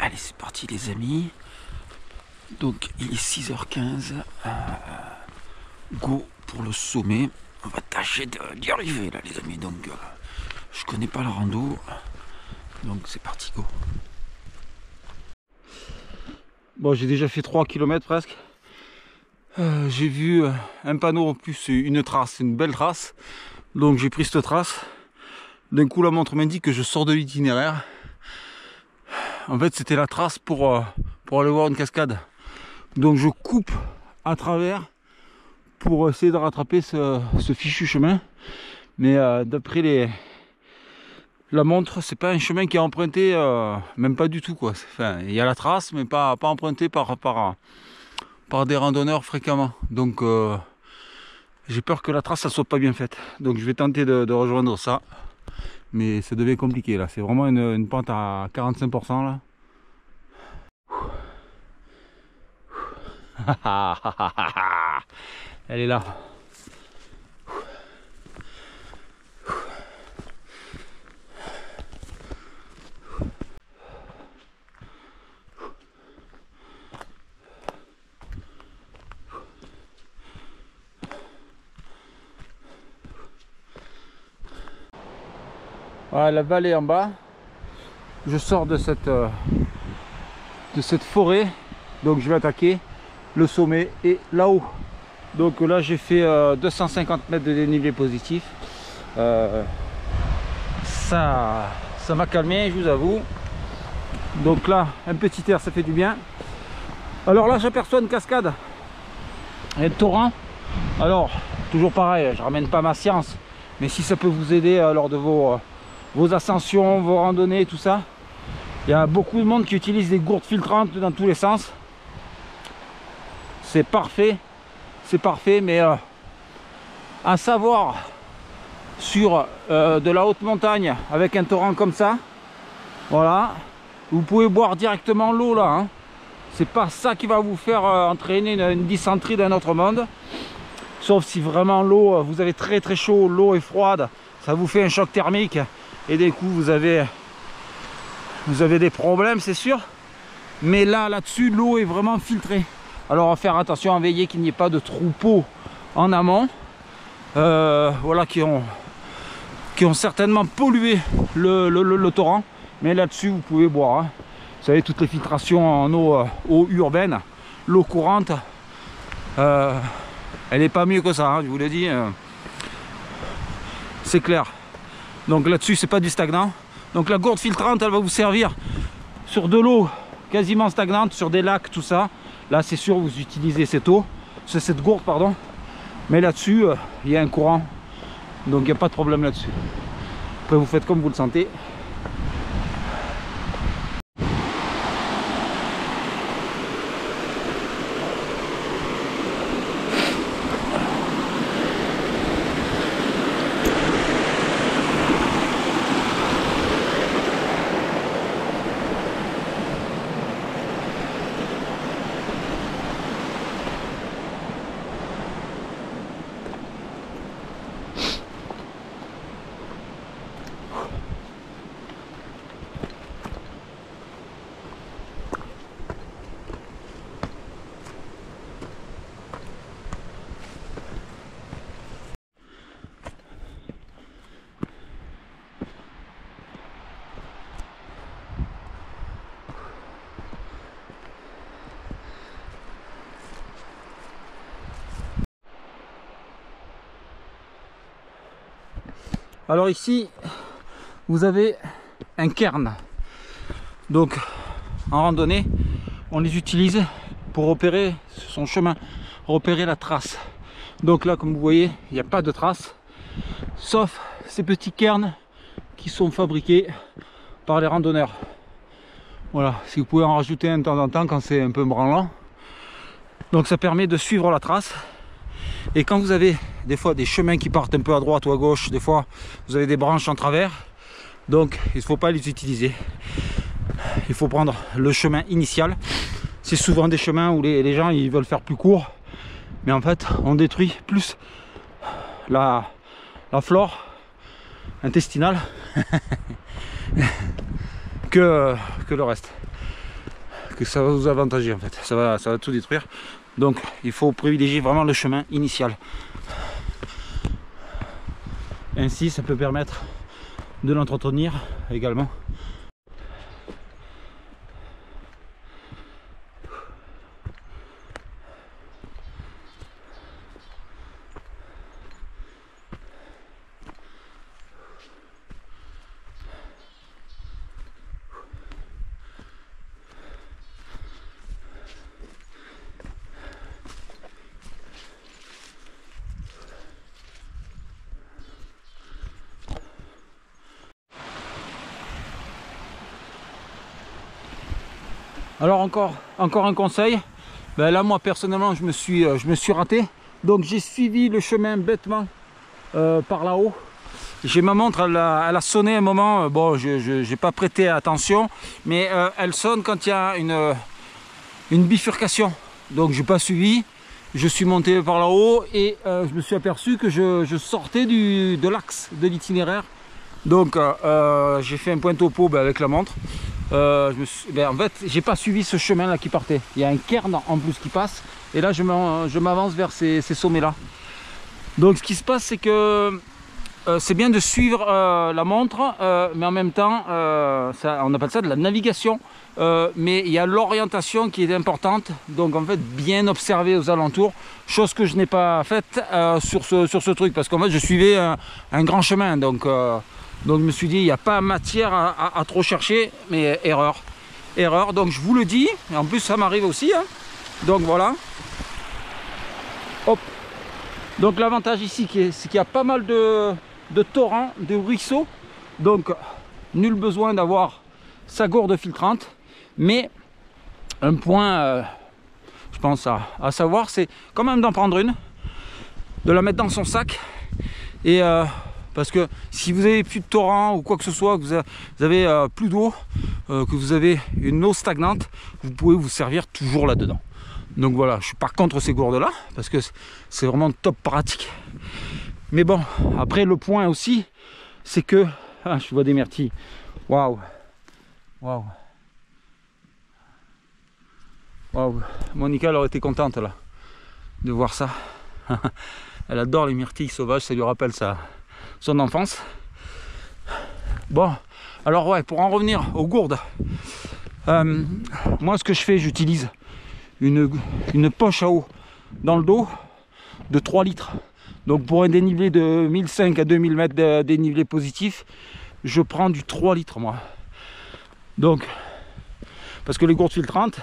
Allez, c'est parti les amis. Donc il est 6h15. Go pour le sommet. On va tâcher d'y arriver là les amis. Donc je connais pas la rando. Donc c'est parti, go. Bon, j'ai déjà fait 3 km presque. J'ai vu un panneau en plus, une trace, une belle trace. Donc j'ai pris cette trace. D'un coup la montre m'indique que je sors de l'itinéraire. En fait c'était la trace pour aller voir une cascade. Donc je coupe à travers pour essayer de rattraper ce fichu chemin. Mais d'après la montre, c'est pas un chemin qui est emprunté, même pas du tout quoi. Enfin, il y a la trace mais pas emprunté par des randonneurs fréquemment. Donc j'ai peur que la trace ça soit pas bien faite. Donc je vais tenter de rejoindre ça. Mais ça devient compliqué là. C'est vraiment une pente à 45% là. Elle est là. Voilà la vallée en bas. Je sors de cette forêt. Donc je vais attaquer le sommet et là-haut. Donc là j'ai fait 250 mètres de dénivelé positif. Ça m'a calmé, je vous avoue. Donc là un petit air, ça fait du bien. Alors là j'aperçois une cascade, un torrent. Alors toujours pareil, je ramène pas ma science, mais si ça peut vous aider lors de vos ascensions, vos randonnées, tout ça. Il y a beaucoup de monde qui utilise des gourdes filtrantes dans tous les sens. C'est parfait, mais à savoir sur de la haute montagne avec un torrent comme ça, voilà, vous pouvez boire directement l'eau là, hein. C'est pas ça qui va vous faire entraîner une dysenterie d'un autre monde, sauf si vraiment l'eau, vous avez très très chaud, l'eau est froide, ça vous fait un choc thermique et des coups vous avez des problèmes, c'est sûr. Mais là-dessus, l'eau est vraiment filtrée. Alors à faire attention, à veiller qu'il n'y ait pas de troupeaux en amont, voilà, qui ont certainement pollué le torrent. Mais là-dessus, vous pouvez boire, hein. Vous savez, toutes les filtrations en eau urbaine, l'eau courante, elle n'est pas mieux que ça, hein, je vous l'ai dit. C'est clair. Donc là-dessus, c'est pas du stagnant. Donc la gourde filtrante, elle va vous servir sur de l'eau quasiment stagnante, sur des lacs, tout ça. Là, c'est sûr, vous utilisez cette gourde, pardon. Mais là-dessus, il y a un courant. Donc il n'y a pas de problème là-dessus. Après, vous faites comme vous le sentez. Alors ici, vous avez un cairn. Donc en randonnée, on les utilise pour repérer son chemin, repérer la trace. Donc là, comme vous voyez, il n'y a pas de trace, sauf ces petits cairns qui sont fabriqués par les randonneurs. Voilà, si vous pouvez en rajouter un de temps en temps quand c'est un peu branlant. Donc ça permet de suivre la trace. Et quand vous avez des fois des chemins qui partent un peu à droite ou à gauche, des fois vous avez des branches en travers, donc il ne faut pas les utiliser. Il faut prendre le chemin initial. C'est souvent des chemins où les gens ils veulent faire plus court, mais en fait on détruit plus la flore intestinale que le reste. que ça va vous avantager en fait. Ça va tout détruire. Donc il faut privilégier vraiment le chemin initial. Ainsi ça peut permettre de l'entretenir également. Alors encore un conseil, ben là moi personnellement je me suis raté, donc j'ai suivi le chemin bêtement par là-haut. J'ai ma montre, elle a sonné un moment, bon je n'ai pas prêté attention, mais elle sonne quand il y a une bifurcation, donc j'ai pas suivi, je suis monté par là-haut et je me suis aperçu que je sortais de l'axe de l'itinéraire, donc j'ai fait un point topo avec la montre. En fait j'ai pas suivi ce chemin là qui partait, il y a un cairn en plus qui passe et là je m'avance vers ces sommets là. Donc ce qui se passe c'est que c'est bien de suivre la montre, mais en même temps on appelle ça de la navigation, mais il y a l'orientation qui est importante, donc en fait bien observer aux alentours, chose que je n'ai pas faite sur ce truc, parce qu'en fait je suivais un grand chemin, donc je me suis dit, il n'y a pas matière à trop chercher, mais erreur. Donc je vous le dis, et en plus ça m'arrive aussi, hein. Donc voilà. Hop. Donc l'avantage ici, c'est qu'il y a pas mal de torrents, de ruisseaux. Donc nul besoin d'avoir sa gourde filtrante. Mais un point, je pense, à savoir, c'est quand même d'en prendre une, de la mettre dans son sac. Et parce que si vous avez plus de torrent ou quoi que ce soit, que vous avez plus d'eau, que vous avez une eau stagnante, vous pouvez vous servir toujours là-dedans. Donc voilà, je suis pas contre ces gourdes-là, parce que c'est vraiment top pratique. Mais bon, après le point aussi, c'est que... Ah, je vois des myrtilles. Waouh. Waouh. Waouh. Monica, elle aurait été contente là, de voir ça. Elle adore les myrtilles sauvages, ça lui rappelle son enfance. Bon, alors ouais, pour en revenir aux gourdes, moi ce que je fais, j'utilise une poche à eau dans le dos de 3 litres. Donc pour un dénivelé de 1500 à 2000 mètres de dénivelé positif, je prends du 3 litres moi. Donc, parce que les gourdes filtrantes,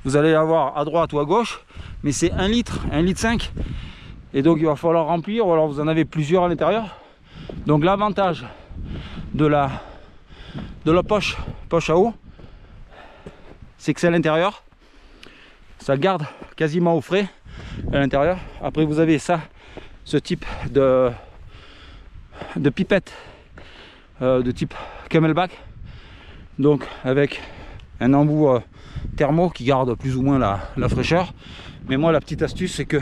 vous allez avoir à droite ou à gauche, mais c'est 1 litre, 1 litre 5. Et donc il va falloir remplir, ou alors vous en avez plusieurs à l'intérieur. Donc l'avantage de la poche à eau, c'est que c'est à l'intérieur, ça garde quasiment au frais à l'intérieur. Après vous avez ce type de pipette de type camelback, donc avec un embout thermo qui garde plus ou moins la fraîcheur. Mais moi la petite astuce, c'est que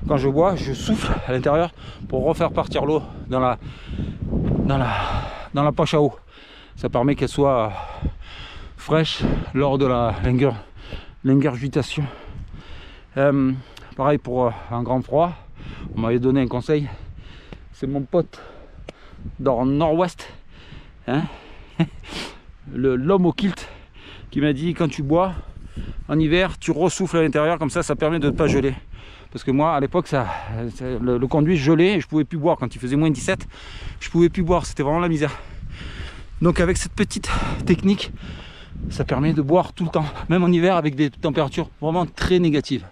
quand je bois, je souffle à l'intérieur pour refaire partir l'eau dans la poche à eau. Ça permet qu'elle soit fraîche lors de l'ingurgitation. Pareil pour un grand froid, on m'avait donné un conseil, c'est mon pote dans le nord-ouest, hein, l'homme au kilt, qui m'a dit, quand tu bois en hiver, tu ressouffles à l'intérieur, comme ça permet de ne pas geler. Parce que moi à l'époque le conduit gelait et je pouvais plus boire. Quand il faisait moins 17, je pouvais plus boire, c'était vraiment la misère. Donc avec cette petite technique, ça permet de boire tout le temps, même en hiver avec des températures vraiment très négatives.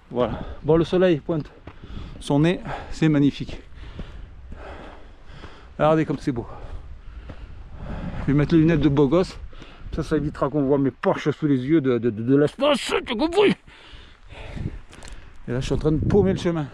Voilà. Bon, le soleil pointe son nez, c'est magnifique. Regardez comme c'est beau. Je vais mettre les lunettes de beau gosse, ça évitera qu'on voit mes poches sous les yeux de l'espace, tu as compris? Et là je suis en train de paumer le chemin.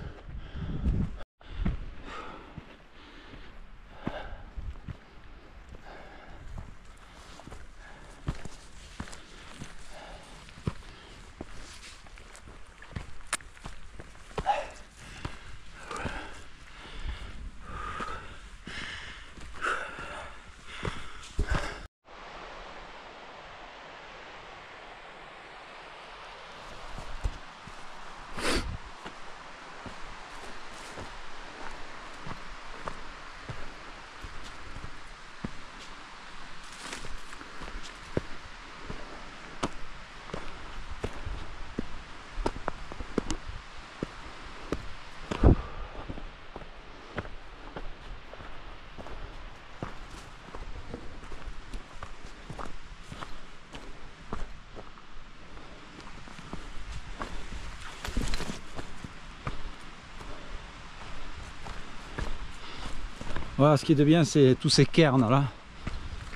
Voilà, ce qui est de bien, c'est tous ces cairns là,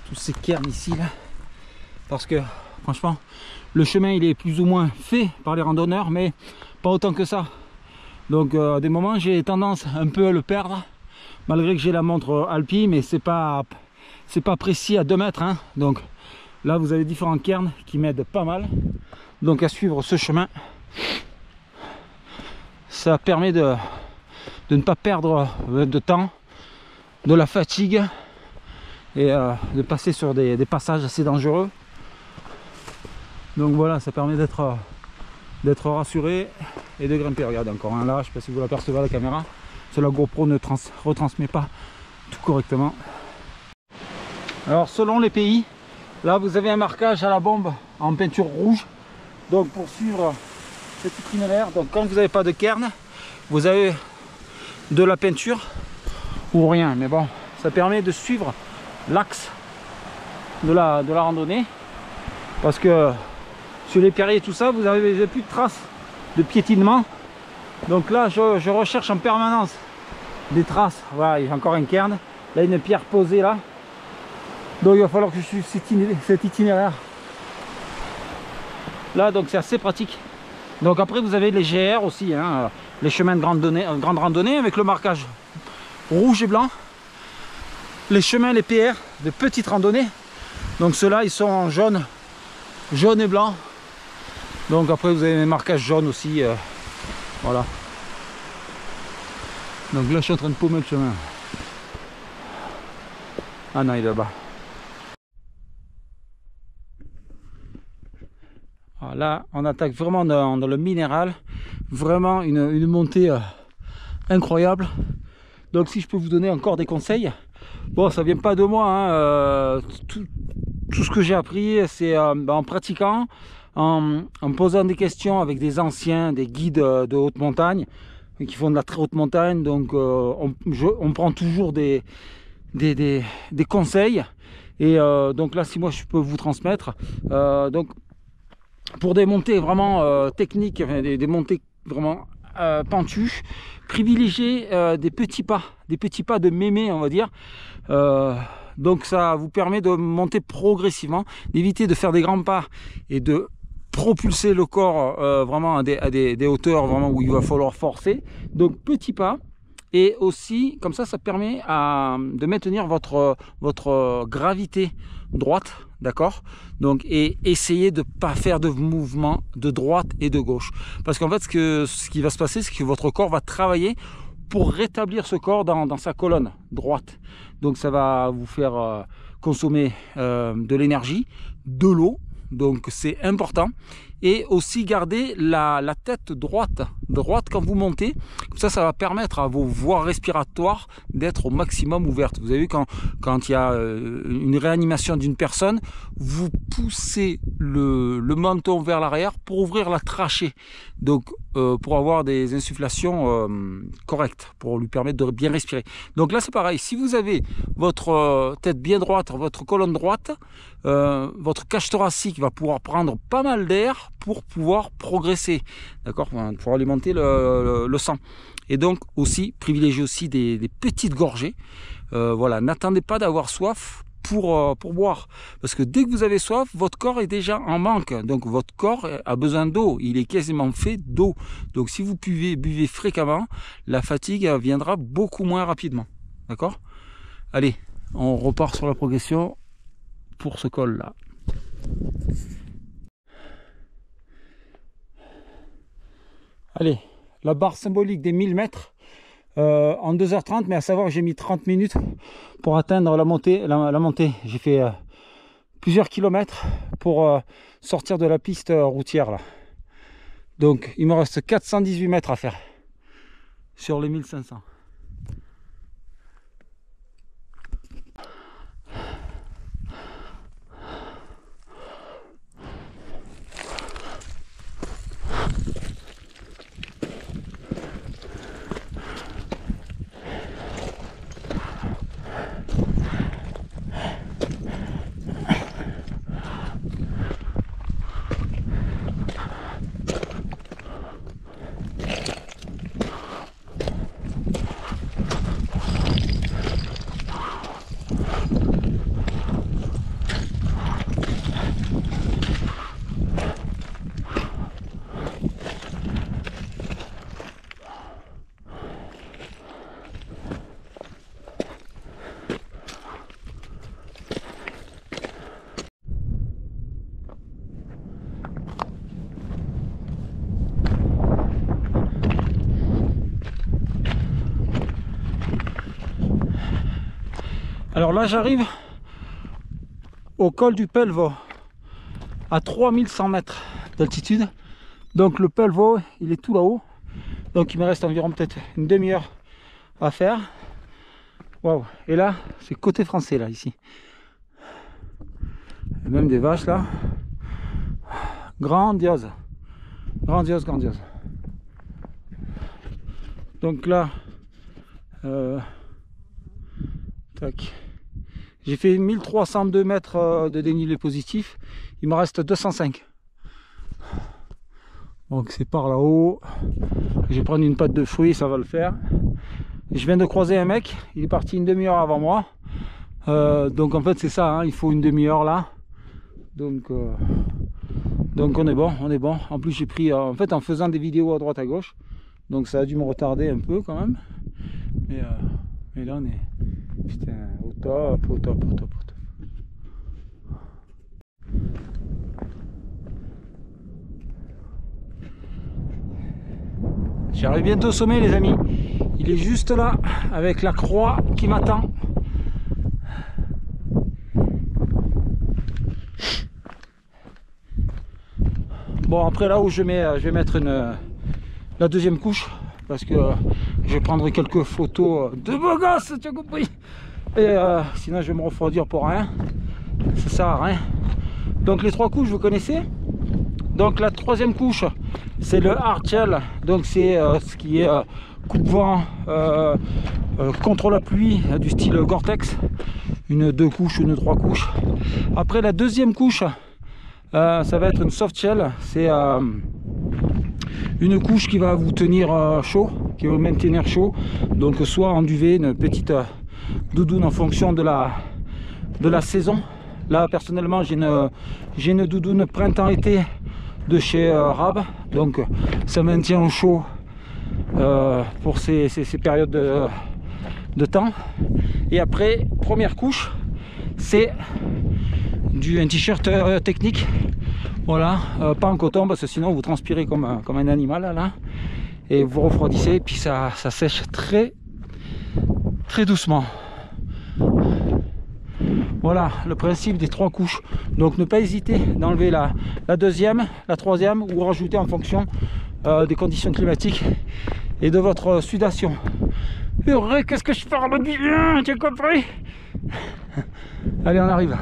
tous ces cairns ici là, parce que franchement le chemin il est plus ou moins fait par les randonneurs, mais pas autant que ça. Donc à des moments j'ai tendance un peu à le perdre, malgré que j'ai la montre Alpi, mais c'est pas précis à 2 mètres, hein. Donc là vous avez différents cairns qui m'aident pas mal, donc à suivre ce chemin. Ça permet de ne pas perdre de temps, de la fatigue, et de passer sur des passages assez dangereux. Donc voilà, ça permet d'être rassuré et de grimper. Regardez encore un là, je ne sais pas si vous l'apercevez à la caméra, la GoPro ne retransmet pas tout correctement. Alors selon les pays, là vous avez un marquage à la bombe en peinture rouge, donc pour suivre cet itinéraire. Donc quand vous n'avez pas de cairn, vous avez de la peinture ou rien, mais bon, ça permet de suivre l'axe de la randonnée, parce que sur les pierriers et tout ça, vous n'avez plus de traces de piétinement. Donc là je recherche en permanence des traces. Voilà, il y a encore un cairn, là une pierre posée là, donc il va falloir que je suive cet itinéraire là, donc c'est assez pratique. Donc après vous avez les GR aussi, hein, les chemins de grande randonnée avec le marquage rouge et blanc, les chemins, les PR de petites randonnées, donc ceux-là ils sont en jaune et blanc. Donc après vous avez les marquages jaunes aussi, voilà. Donc là je suis en train de paumer le chemin. Ah non, il est là-bas. Là on attaque vraiment dans le minéral, vraiment une montée incroyable. Donc si je peux vous donner encore des conseils, bon ça vient pas de moi, hein, tout ce que j'ai appris c'est en pratiquant, en posant des questions avec des anciens, des guides de haute montagne qui font de la très haute montagne. Donc on prend toujours des conseils, et donc là si moi je peux vous transmettre, donc pour des montées vraiment techniques, enfin, des montées vraiment pentues, privilégiez des petits pas de mémé, on va dire. Donc ça vous permet de monter progressivement, d'éviter de faire des grands pas et de propulser le corps vraiment à des hauteurs vraiment où il va falloir forcer. Donc petits pas. Et aussi, comme ça permet de maintenir votre gravité droite, d'accord? Donc, et essayez de ne pas faire de mouvement de droite et de gauche. Parce qu'en fait, ce qui va se passer, c'est que votre corps va travailler pour rétablir ce corps dans sa colonne droite. Donc, ça va vous faire consommer de l'énergie, de l'eau. Donc, c'est important. Et aussi garder la tête droite quand vous montez. Comme ça va permettre à vos voies respiratoires d'être au maximum ouvertes. Vous avez vu, quand il y a une réanimation d'une personne, vous poussez le menton vers l'arrière pour ouvrir la trachée. Donc pour avoir des insufflations correctes, pour lui permettre de bien respirer. Donc là c'est pareil, si vous avez votre tête bien droite, votre colonne droite, votre cage thoracique va pouvoir prendre pas mal d'air pour pouvoir progresser, d'accord, pour alimenter le sang. Et donc aussi privilégiez aussi des petites gorgées. Voilà, n'attendez pas d'avoir soif pour boire, parce que dès que vous avez soif, votre corps est déjà en manque. Donc votre corps a besoin d'eau, il est quasiment fait d'eau. Donc si vous buvez fréquemment, la fatigue viendra beaucoup moins rapidement, d'accord. Allez, on repart sur la progression pour ce col là. Allez, la barre symbolique des 1000 mètres en 2h30, mais à savoir que j'ai mis 30 minutes pour atteindre la montée. J'ai fait plusieurs kilomètres pour sortir de la piste routière là. Donc il me reste 418 mètres à faire sur les 1500. Alors là j'arrive au col du Pelvoux à 3100 mètres d'altitude. Donc le Pelvoux il est tout là-haut. Donc il me reste environ peut-être une demi-heure à faire. Waouh! Et là c'est côté français là ici. Et même des vaches là. Grandiose. Grandiose, grandiose. Donc là tac. J'ai fait 1302 mètres de dénivelé positif. Il me reste 205. Donc c'est par là-haut. Je vais prendre une pâte de fruits, ça va le faire. Et je viens de croiser un mec. Il est parti une demi-heure avant moi. Donc en fait c'est ça, hein, il faut une demi-heure là. Donc on est bon, on est bon. En plus j'ai pris, en fait en faisant des vidéos à droite à gauche. Donc ça a dû me retarder un peu quand même. Mais là on est putain, au top, au top, au top, au top. J'arrive bientôt au sommet les amis. Il est juste là avec la croix qui m'attend. Bon après là où je vais mettre la deuxième couche parce que je prendrai quelques photos de beaux gosses, tu as compris. Et sinon je vais me refroidir pour rien. Ça sert à rien. Donc les trois couches vous connaissez. Donc la troisième couche c'est le hardshell. Donc c'est ce qui est coupe-vent contre la pluie du style Gore-Tex. Une 2 couches, une 3 couches. Après la deuxième couche ça va être une soft shell. C'est une couche qui va vous tenir chaud, qui va vous maintenir chaud. Donc soit en duvet, une petite doudoune en fonction de la saison. Là personnellement j'ai une doudoune printemps-été de chez Rab. Donc ça maintient au chaud pour ces périodes de temps. Et après première couche c'est un t-shirt technique. Voilà, pas en coton parce que sinon vous transpirez comme un animal là, et vous refroidissez et puis ça sèche très doucement. Voilà le principe des trois couches. Donc ne pas hésiter d'enlever la deuxième, la troisième ou rajouter en fonction des conditions climatiques et de votre sudation. Purée, qu'est-ce que je parle bien, tu as compris? Allez, on arrive.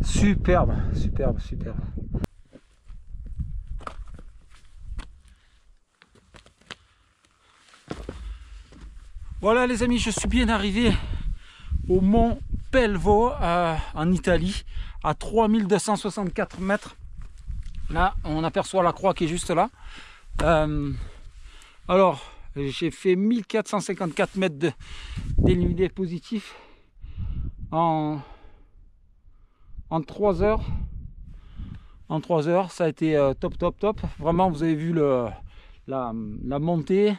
Superbe, superbe, superbe. Voilà les amis, je suis bien arrivé au mont Pelvoux en Italie, à 3264 mètres. Là, on aperçoit la croix qui est juste là. Alors, j'ai fait 1454 mètres de dénivelé positif en 3 heures. En 3 heures, ça a été top. Vraiment, vous avez vu la montée,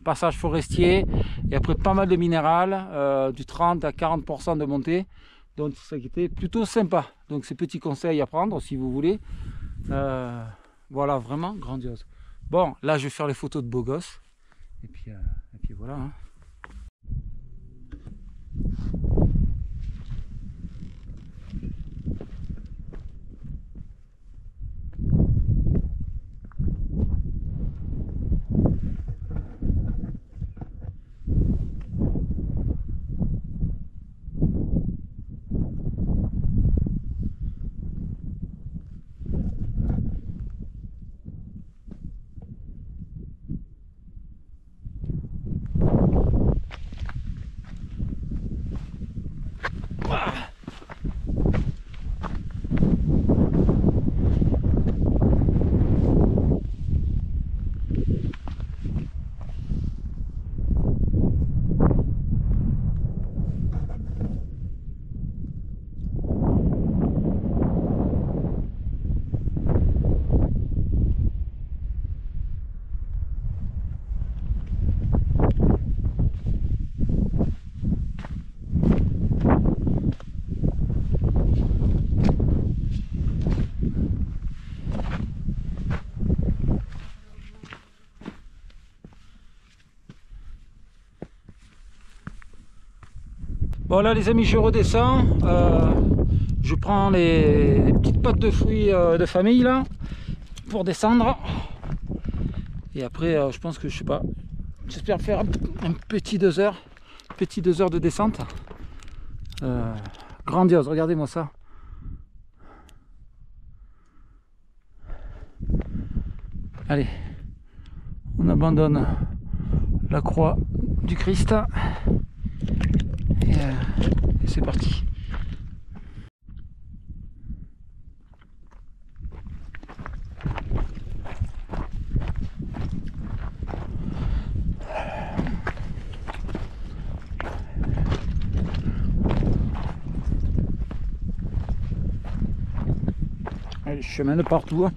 passage forestier, et après pas mal de minéral, du 30 à 40% de montée. Donc ça a été plutôt sympa. Donc ces petits conseils à prendre si vous voulez. Voilà, vraiment grandiose. Bon, là je vais faire les photos de beaux gosses. Et puis voilà. Hein. Bon là les amis, je redescends. Je prends les petites pâtes de fruits de famille là pour descendre. Et après je pense que je sais pas. J'espère faire un petit 2 heures. Petit 2 heures de descente. Grandiose, regardez-moi ça. Allez, on abandonne la croix du Christ et c'est parti. Allez, chemin de partout.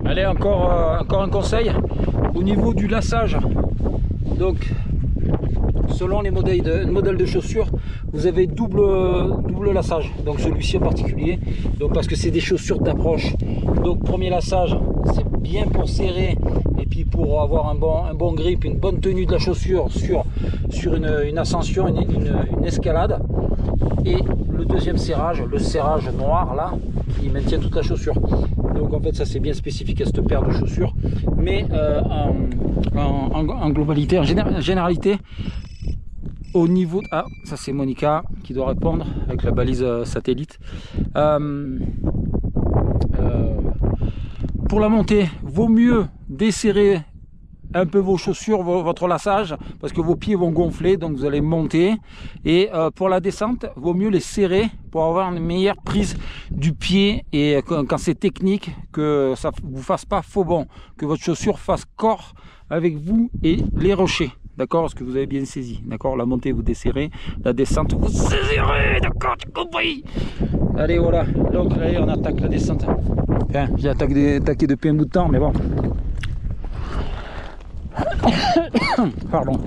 Allez, encore un conseil au niveau du lassage. Donc selon les modèles de chaussures, vous avez double lassage, donc celui-ci en particulier, donc parce que c'est des chaussures d'approche. Donc premier lassage, c'est bien pour serrer et puis pour avoir un bon grip, une bonne tenue de la chaussure sur une ascension, une escalade. Et le deuxième serrage, le serrage noir là, qui maintient toute la chaussure. Donc en fait ça c'est bien spécifique à cette paire de chaussures, mais en globalité, en généralité, au niveau... Ah, ça c'est Monica qui doit répondre avec la balise satellite. Pour la montée, vaut mieux desserrer un peu vos chaussures, votre lassage, parce que vos pieds vont gonfler, donc vous allez monter. Et pour la descente, vaut mieux les serrer pour avoir une meilleure prise du pied, et quand c'est technique, que ça ne vous fasse pas faux bond, que votre chaussure fasse corps avec vous et les rochers. D'accord, parce que vous avez bien saisi. D'accord, la montée vous desserrez, la descente vous saisirez. D'accord, tu as compris? Allez, voilà. Donc là, on attaque la descente. Enfin, j'ai attaqué depuis un bout de temps, mais bon. Pardon.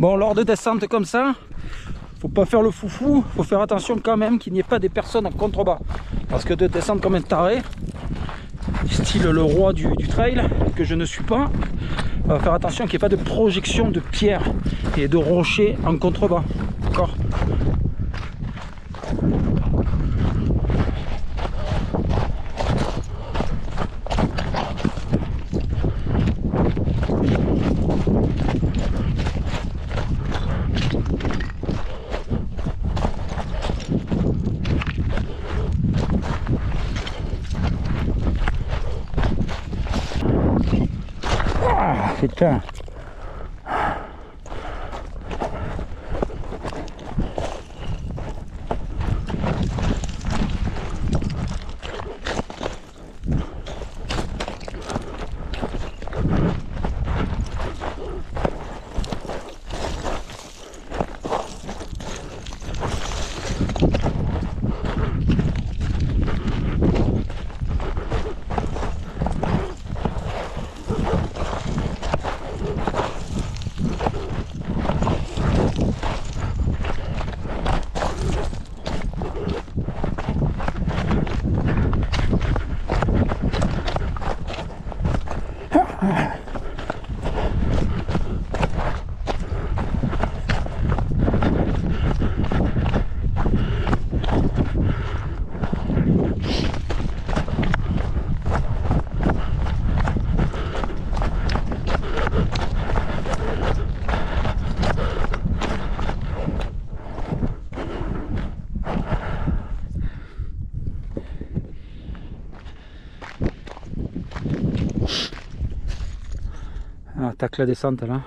Bon, lors de descente comme ça, faut pas faire le foufou, faut faire attention quand même qu'il n'y ait pas des personnes en contrebas. Parce que de descendre comme un taré, style le roi du trail, que je ne suis pas, on va faire attention qu'il n'y ait pas de projection de pierres et de rochers en contrebas. D'accord ? Putain. On attaque la descente là.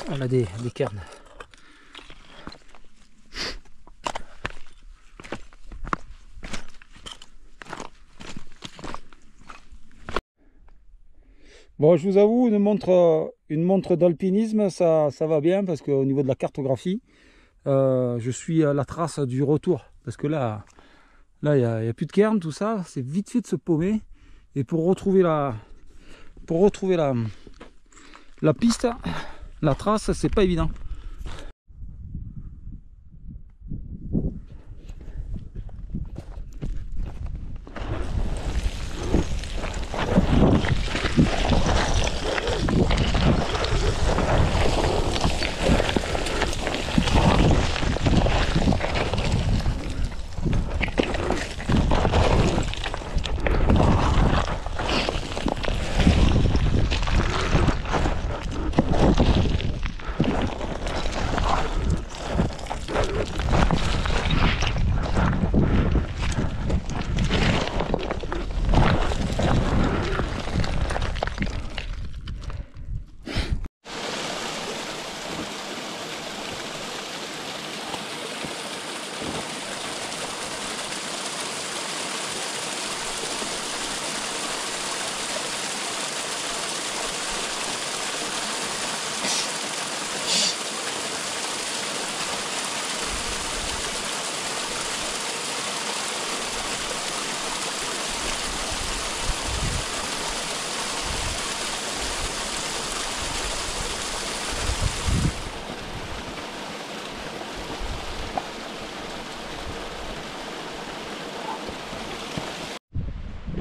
Elle a des cairns. Bon, je vous avoue, une montre d'alpinisme, ça va bien parce qu'au niveau de la cartographie, je suis à la trace du retour. Parce que là, il n'y a plus de cairn, tout ça, c'est vite fait de se paumer. Et pour retrouver la piste, la trace, c'est pas évident.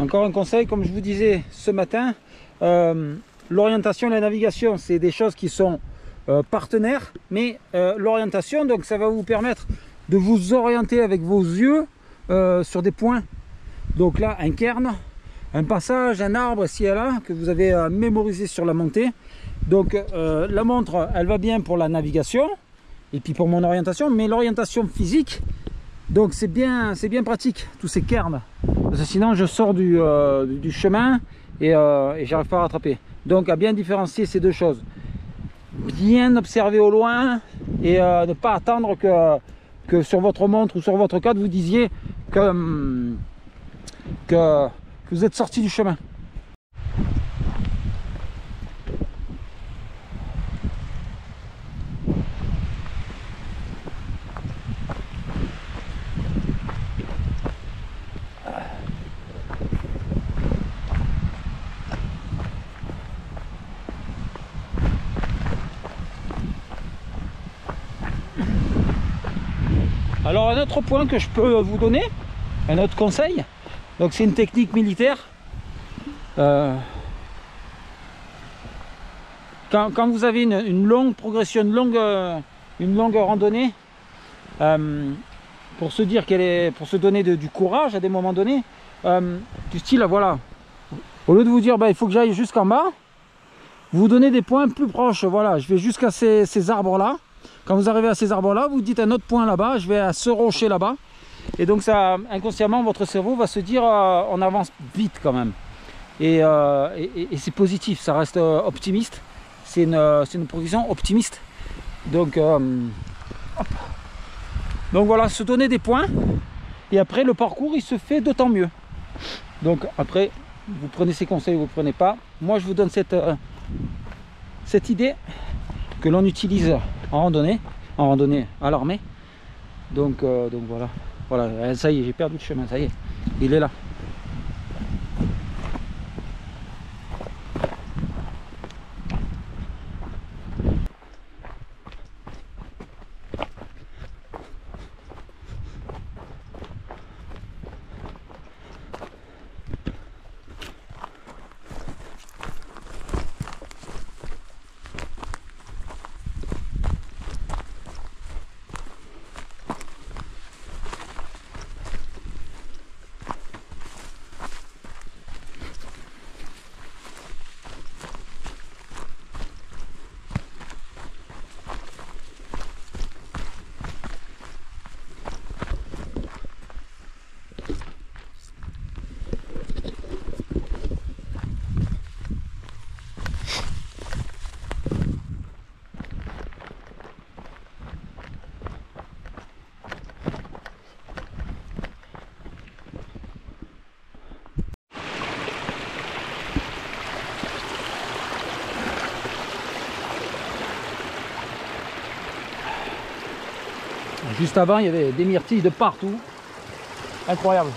Encore un conseil, comme je vous disais ce matin, l'orientation et la navigation, c'est des choses qui sont partenaires, mais l'orientation, donc ça va vous permettre de vous orienter avec vos yeux sur des points. Donc là, un cairn, un passage, un arbre, ici et là, que vous avez mémorisé sur la montée. Donc la montre, elle va bien pour la navigation, et puis pour mon orientation, mais l'orientation physique, donc c'est bien pratique, tous ces cairns. Parce que sinon je sors du chemin et j'arrive pas à rattraper. Donc à bien différencier ces deux choses. Bien observer au loin et ne pas attendre que sur votre montre ou sur votre cadre vous disiez que vous êtes sorti du chemin. Alors un autre point que je peux vous donner, un autre conseil, donc c'est une technique militaire. Quand vous avez une longue progression, une longue randonnée, pour se dire pour se donner du courage à des moments donnés, du style voilà, au lieu de vous dire il faut que j'aille jusqu'en bas, vous donnez des points plus proches. Voilà, je vais jusqu'à ces arbres là. Quand vous arrivez à ces arbres là, vous dites un autre point là-bas, je vais à ce rocher là-bas, et donc ça, inconsciemment, votre cerveau va se dire on avance vite quand même, et c'est positif, ça reste optimiste, c'est une progression optimiste. Donc voilà, se donner des points, et après le parcours il se fait d'autant mieux. Donc après vous prenez ces conseils, vous ne prenez pas. Moi je vous donne cette idée que l'on utilise en randonnée à l'armée. Donc voilà, ça y est, j'ai perdu le chemin, ça y est, il est là. Juste avant, il y avait des myrtilles de partout. Incroyable.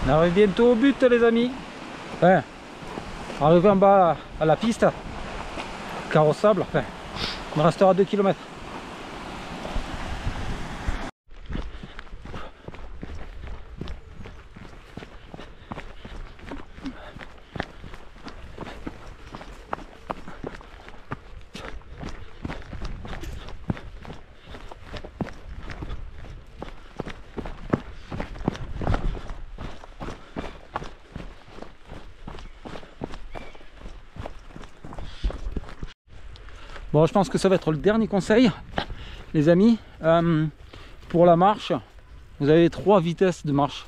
On arrive bientôt au but les amis. Ouais. Arrivé en bas à la piste, carrossable, enfin, il me restera 2 km. Bon, je pense que ça va être le dernier conseil, les amis. Pour la marche, vous avez 3 vitesses de marche.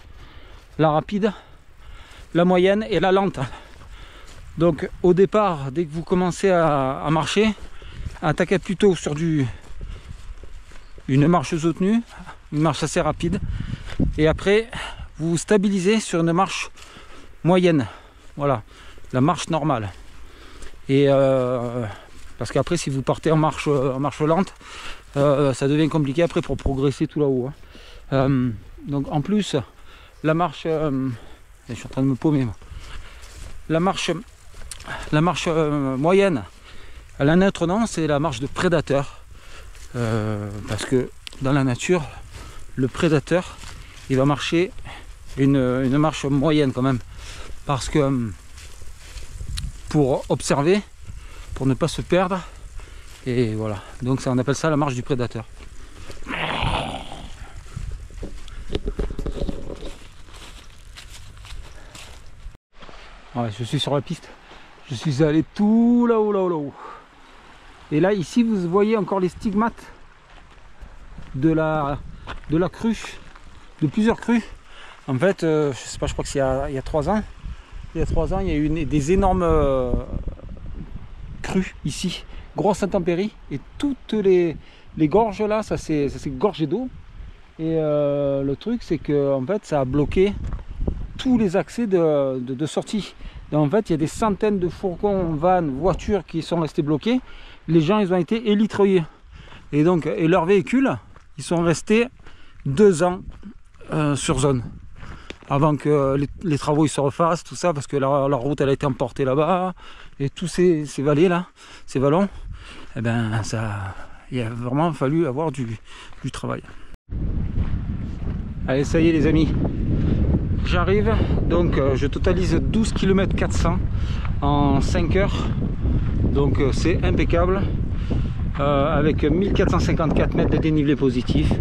La rapide, la moyenne et la lente. Donc au départ, dès que vous commencez à marcher, attaquez plutôt sur une marche soutenue, une marche assez rapide. Et après, vous vous stabilisez sur une marche moyenne. Voilà, la marche normale. Et parce qu'après, si vous partez en marche lente, ça devient compliqué après pour progresser tout là-haut. Donc en plus, la marche, je suis en train de me paumer. Moi. La marche moyenne, elle a un autre nom, c'est la marche de prédateur. Parce que dans la nature, le prédateur, il va marcher une marche moyenne quand même. Parce que pour observer, pour ne pas se perdre, et voilà, donc ça, on appelle ça la marche du prédateur. Ouais, je suis sur la piste, je suis allé tout là-haut, là-haut. Et là, ici, vous voyez encore les stigmates de la crue, de plusieurs crues. En fait, je sais pas, je crois que c'est il y a 3 ans. Il y a 3 ans, il y a eu des énormes crues ici, grosse intempérie, et toutes les gorges là, ça s'est gorgé d'eau. Et le truc, c'est que en fait, ça a bloqué tous les accès de sortie. Et en fait, il y a des centaines de fourgons, vannes, voitures qui sont restés bloqués. Les gens, ils ont été élitreillés. Et donc, et leurs véhicules, ils sont restés 2 ans sur zone. Avant que les travaux ils se refassent, tout ça, parce que la route elle a été emportée là-bas, et tous ces vallées là, ces vallons, eh ben ça, il a vraiment fallu avoir du travail. Allez, ça y est les amis, j'arrive, donc je totalise 12 km 400 en 5 heures, donc c'est impeccable, avec 1454 mètres de dénivelé positif.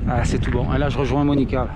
Ah, c'est tout bon, et là je rejoins Monica là.